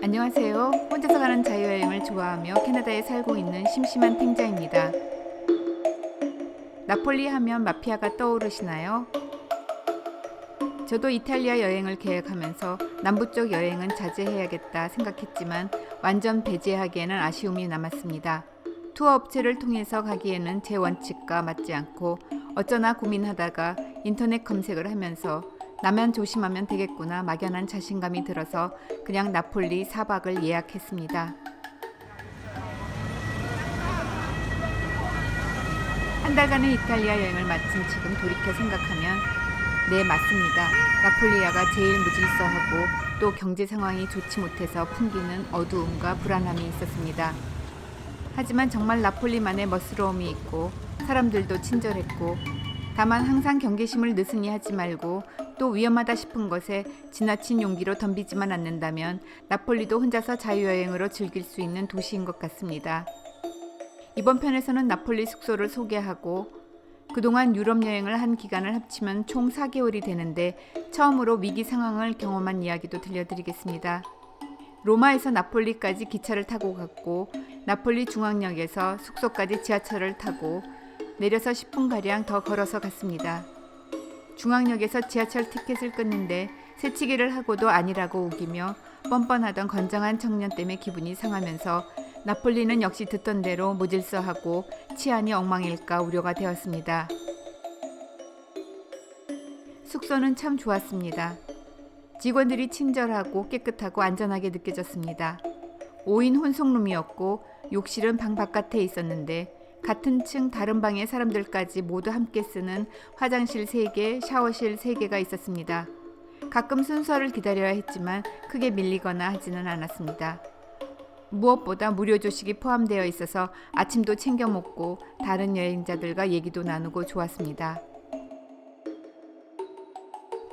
안녕하세요. 혼자서 가는 자유여행을 좋아하며 캐나다에 살고 있는 심심한 탱자입니다. 나폴리 하면 마피아가 떠오르시나요? 저도 이탈리아 여행을 계획하면서 남부 쪽 여행은 자제해야겠다 생각했지만 완전 배제하기에는 아쉬움이 남았습니다. 투어 업체를 통해서 가기에는 제 원칙과 맞지 않고 어쩌나 고민하다가 인터넷 검색을 하면서 나만 조심하면 되겠구나 막연한 자신감이 들어서 그냥 나폴리 4박을 예약했습니다. 한 달간의 이탈리아 여행을 마친 지금 돌이켜 생각하면 네, 맞습니다. 나폴리아가 제일 무질서하고 또 경제 상황이 좋지 못해서 풍기는 어두움과 불안함이 있었습니다. 하지만 정말 나폴리만의 멋스러움이 있고 사람들도 친절했고 다만 항상 경계심을 느슨히 하지 말고 또 위험하다 싶은 것에 지나친 용기로 덤비지만 않는다면 나폴리도 혼자서 자유여행으로 즐길 수 있는 도시인 것 같습니다. 이번 편에서는 나폴리 숙소를 소개하고 그동안 유럽 여행을 한 기간을 합치면 총 4개월이 되는데 처음으로 위기 상황을 경험한 이야기도 들려드리겠습니다. 로마에서 나폴리까지 기차를 타고 갔고 나폴리 중앙역에서 숙소까지 지하철을 타고 내려서 10분가량 더 걸어서 갔습니다. 중앙역에서 지하철 티켓을 끊는데 새치기를 하고도 아니라고 우기며 뻔뻔하던 건장한 청년 때문에 기분이 상하면서 나폴리는 역시 듣던 대로 무질서하고 치안이 엉망일까 우려가 되었습니다. 숙소는 참 좋았습니다. 직원들이 친절하고 깨끗하고 안전하게 느껴졌습니다. 5인 혼숙룸이었고 욕실은 방 바깥에 있었는데 같은 층 다른 방의 사람들까지 모두 함께 쓰는 화장실 3개, 샤워실 3개가 있었습니다. 가끔 순서를 기다려야 했지만 크게 밀리거나 하지는 않았습니다. 무엇보다 무료 조식이 포함되어 있어서 아침도 챙겨 먹고 다른 여행자들과 얘기도 나누고 좋았습니다.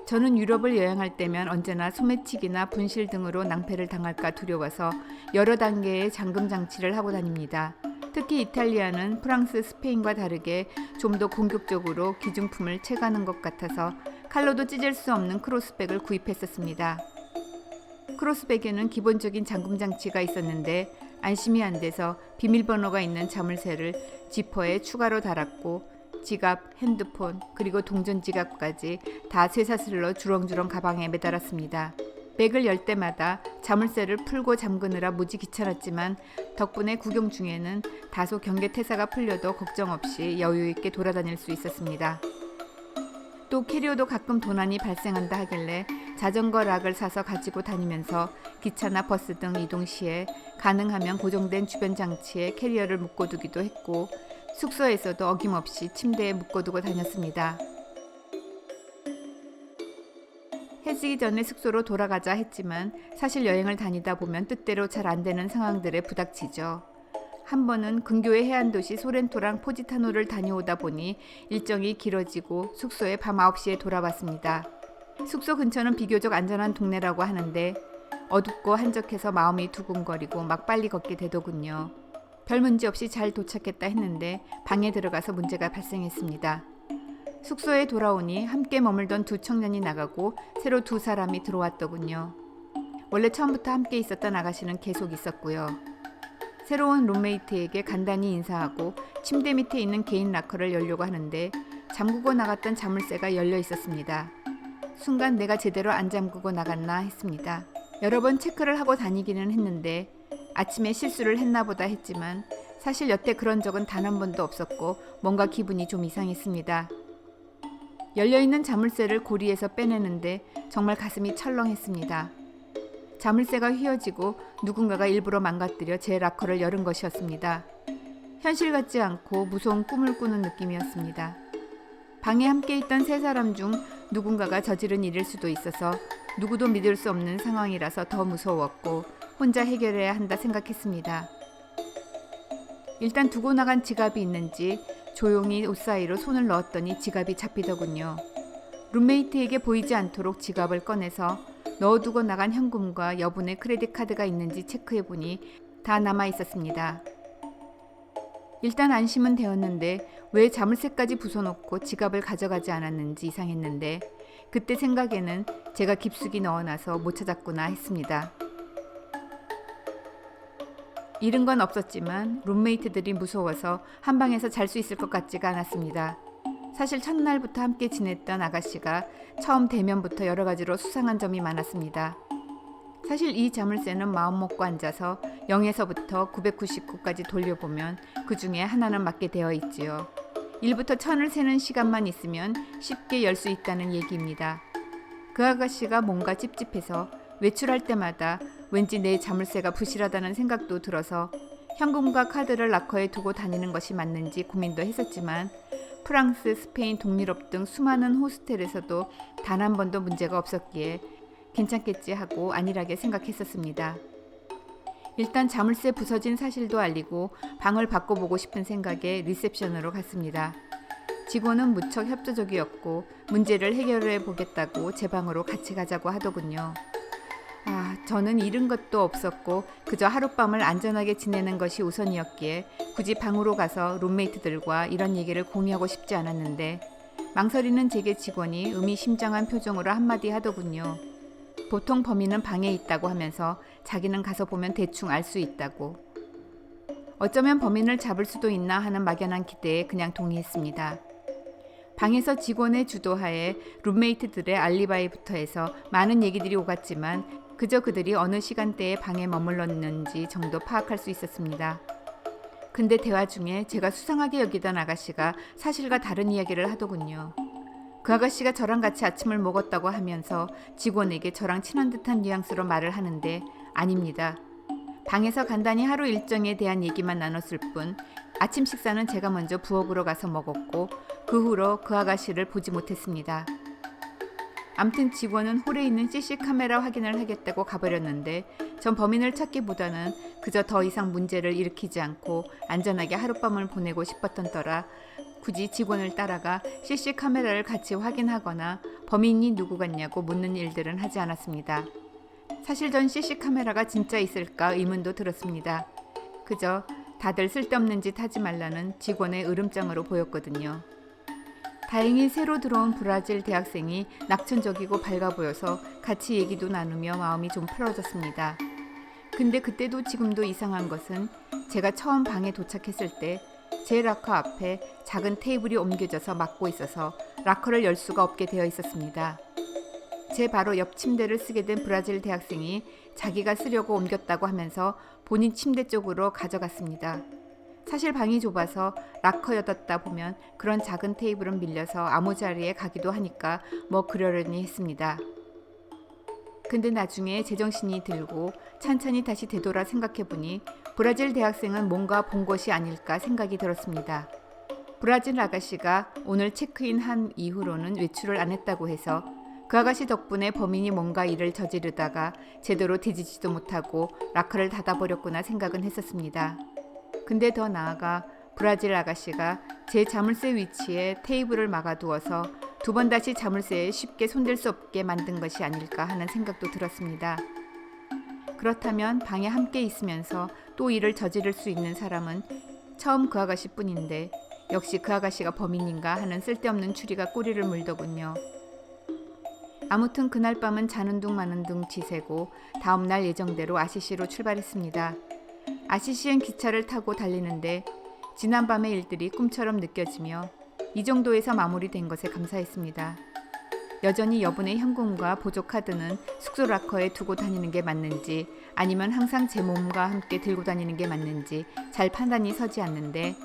저는 유럽을 여행할 때면 언제나 소매치기나 분실 등으로 낭패를 당할까 두려워서 여러 단계의 잠금 장치를 하고 다닙니다. 특히 이탈리아는 프랑스, 스페인과 다르게 좀 더 공격적으로 기중품을 채가는 것 같아서 칼로도 찢을 수 없는 크로스백을 구입했었습니다. 크로스백에는 기본적인 잠금 장치가 있었는데 안심이 안 돼서 비밀번호가 있는 자물쇠를 지퍼에 추가로 달았고 지갑, 핸드폰, 그리고 동전 지갑까지 다 쇠사슬로 주렁주렁 가방에 매달았습니다. 백을 열 때마다 자물쇠를 풀고 잠그느라 무지 귀찮았지만 덕분에 구경 중에는 다소 경계태세가 풀려도 걱정 없이 여유 있게 돌아다닐 수 있었습니다. 또 캐리어도 가끔 도난이 발생한다 하길래 자전거 락을 사서 가지고 다니면서 기차나 버스 등 이동 시에 가능하면 고정된 주변 장치에 캐리어를 묶어두기도 했고 숙소에서도 어김없이 침대에 묶어두고 다녔습니다. 해지기 전에 숙소로 돌아가자 했지만 사실 여행을 다니다 보면 뜻대로 잘 안 되는 상황들에 부닥치죠. 한 번은 근교의 해안도시 소렌토랑 포지타노를 다녀오다 보니 일정이 길어지고 숙소에 밤 9시에 돌아왔습니다. 숙소 근처는 비교적 안전한 동네라고 하는데 어둡고 한적해서 마음이 두근거리고 막 빨리 걷게 되더군요. 별 문제 없이 잘 도착했다 했는데 방에 들어가서 문제가 발생했습니다. 숙소에 돌아오니 함께 머물던 2 청년이 나가고 새로 2 사람이 들어왔더군요. 원래 처음부터 함께 있었던 아가씨는 계속 있었고요. 새로운 룸메이트에게 간단히 인사하고 침대 밑에 있는 개인 라커를 열려고 하는데 잠그고 나갔던 자물쇠가 열려 있었습니다. 순간 내가 제대로 안 잠그고 나갔나 했습니다. 여러 번 체크를 하고 다니기는 했는데 아침에 실수를 했나 보다 했지만 사실 여태 그런 적은 단 한 번도 없었고 뭔가 기분이 좀 이상했습니다. 열려있는 자물쇠를 고리에서 빼내는데 정말 가슴이 철렁했습니다. 자물쇠가 휘어지고 누군가가 일부러 망가뜨려 제 라커를 열은 것이었습니다. 현실 같지 않고 무서운 꿈을 꾸는 느낌이었습니다. 방에 함께 있던 3사람 중 누군가가 저지른 일일 수도 있어서 누구도 믿을 수 없는 상황이라서 더 무서웠고 혼자 해결해야 한다 생각했습니다. 일단 두고 나간 지갑이 있는지 조용히 옷 사이로 손을 넣었더니 지갑이 잡히더군요. 룸메이트에게 보이지 않도록 지갑을 꺼내서 넣어두고 나간 현금과 여분의 크레딧 카드가 있는지 체크해보니 다 남아 있었습니다. 일단 안심은 되었는데 왜 자물쇠까지 부숴놓고 지갑을 가져가지 않았는지 이상했는데 그때 생각에는 제가 깊숙이 넣어놔서 못 찾았구나 했습니다. 잃은 건 없었지만 룸메이트들이 무서워서 한 방에서 잘 수 있을 것 같지가 않았습니다. 사실 첫날부터 함께 지냈던 아가씨가 처음 대면부터 여러 가지로 수상한 점이 많았습니다. 사실 이 자물쇠는 마음 먹고 앉아서 0에서부터 999까지 돌려보면 그 중에 하나는 맞게 되어 있지요. 1부터 1000을 세는 시간만 있으면 쉽게 열 수 있다는 얘기입니다. 그 아가씨가 뭔가 찝찝해서 외출할 때마다 왠지 내 자물쇠가 부실하다는 생각도 들어서 현금과 카드를 락커에 두고 다니는 것이 맞는지 고민도 했었지만 프랑스, 스페인, 동유럽 등 수많은 호스텔에서도 단 한 번도 문제가 없었기에 괜찮겠지 하고 안일하게 생각했었습니다. 일단 자물쇠 부서진 사실도 알리고 방을 바꿔보고 싶은 생각에 리셉션으로 갔습니다. 직원은 무척 협조적이었고 문제를 해결해 보겠다고 제 방으로 같이 가자고 하더군요. 저는 잃은 것도 없었고 그저 하룻밤을 안전하게 지내는 것이 우선이었기에 굳이 방으로 가서 룸메이트들과 이런 얘기를 공유하고 싶지 않았는데 망설이는 제게 직원이 의미심장한 표정으로 한마디 하더군요. 보통 범인은 방에 있다고 하면서 자기는 가서 보면 대충 알 수 있다고. 어쩌면 범인을 잡을 수도 있나 하는 막연한 기대에 그냥 동의했습니다. 방에서 직원의 주도하에 룸메이트들의 알리바이부터 해서 많은 얘기들이 오갔지만 그저 그들이 어느 시간대에 방에 머물렀는지 정도 파악할 수 있었습니다. 근데 대화 중에 제가 수상하게 여기던 아가씨가 사실과 다른 이야기를 하더군요. 그 아가씨가 저랑 같이 아침을 먹었다고 하면서 직원에게 저랑 친한 듯한 뉘앙스로 말을 하는데 아닙니다. 방에서 간단히 하루 일정에 대한 얘기만 나눴을 뿐 아침 식사는 제가 먼저 부엌으로 가서 먹었고 그 후로 그 아가씨를 보지 못했습니다. 암튼 직원은 홀에 있는 CC 카메라 확인을 하겠다고 가버렸는데 전 범인을 찾기보다는 그저 더 이상 문제를 일으키지 않고 안전하게 하룻밤을 보내고 싶었던 터라 굳이 직원을 따라가 CC 카메라를 같이 확인하거나 범인이 누구 같냐고 묻는 일들은 하지 않았습니다. 사실 전 CC 카메라가 진짜 있을까 의문도 들었습니다. 그저 다들 쓸데없는 짓 하지 말라는 직원의 으름장으로 보였거든요. 다행히 새로 들어온 브라질 대학생이 낙천적이고 밝아 보여서 같이 얘기도 나누며 마음이 좀 풀어졌습니다. 근데 그때도 지금도 이상한 것은 제가 처음 방에 도착했을 때 제 락커 앞에 작은 테이블이 옮겨져서 막고 있어서 락커를 열 수가 없게 되어 있었습니다. 제 바로 옆 침대를 쓰게 된 브라질 대학생이 자기가 쓰려고 옮겼다고 하면서 본인 침대 쪽으로 가져갔습니다. 사실 방이 좁아서 락커여뒀다 보면 그런 작은 테이블은 밀려서 아무 자리에 가기도 하니까 뭐 그러려니 했습니다. 근데 나중에 제정신이 들고 찬찬히 다시 되돌아 생각해보니 브라질 대학생은 뭔가 본 것이 아닐까 생각이 들었습니다. 브라질 아가씨가 오늘 체크인한 이후로는 외출을 안 했다고 해서 그 아가씨 덕분에 범인이 뭔가 일을 저지르다가 제대로 뒤지지도 못하고 락커를 닫아버렸구나 생각은 했었습니다. 근데 더 나아가 브라질 아가씨가 제 자물쇠 위치에 테이블을 막아두어서 두 번 다시 자물쇠에 쉽게 손댈 수 없게 만든 것이 아닐까 하는 생각도 들었습니다. 그렇다면 방에 함께 있으면서 또 일을 저지를 수 있는 사람은 처음 그 아가씨뿐인데 역시 그 아가씨가 범인인가 하는 쓸데없는 추리가 꼬리를 물더군요. 아무튼 그날 밤은 자는 둥 마는 둥 지새고 다음날 예정대로 아시시로 출발했습니다. 아시시행 기차를 타고 달리는데 지난밤의 일들이 꿈처럼 느껴지며 이 정도에서 마무리된 것에 감사했습니다. 여전히 여분의 현금과 보조카드는 숙소 락커에 두고 다니는 게 맞는지 아니면 항상 제 몸과 함께 들고 다니는 게 맞는지 잘 판단이 서지 않는데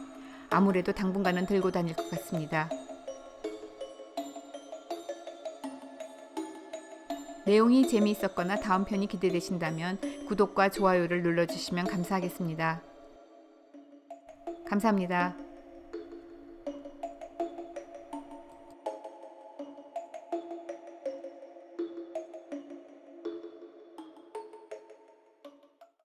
아무래도 당분간은 들고 다닐 것 같습니다. 내용이 재미있었거나 다음 편이 기대되신다면 구독과 좋아요를 눌러주시면 감사하겠습니다. 감사합니다.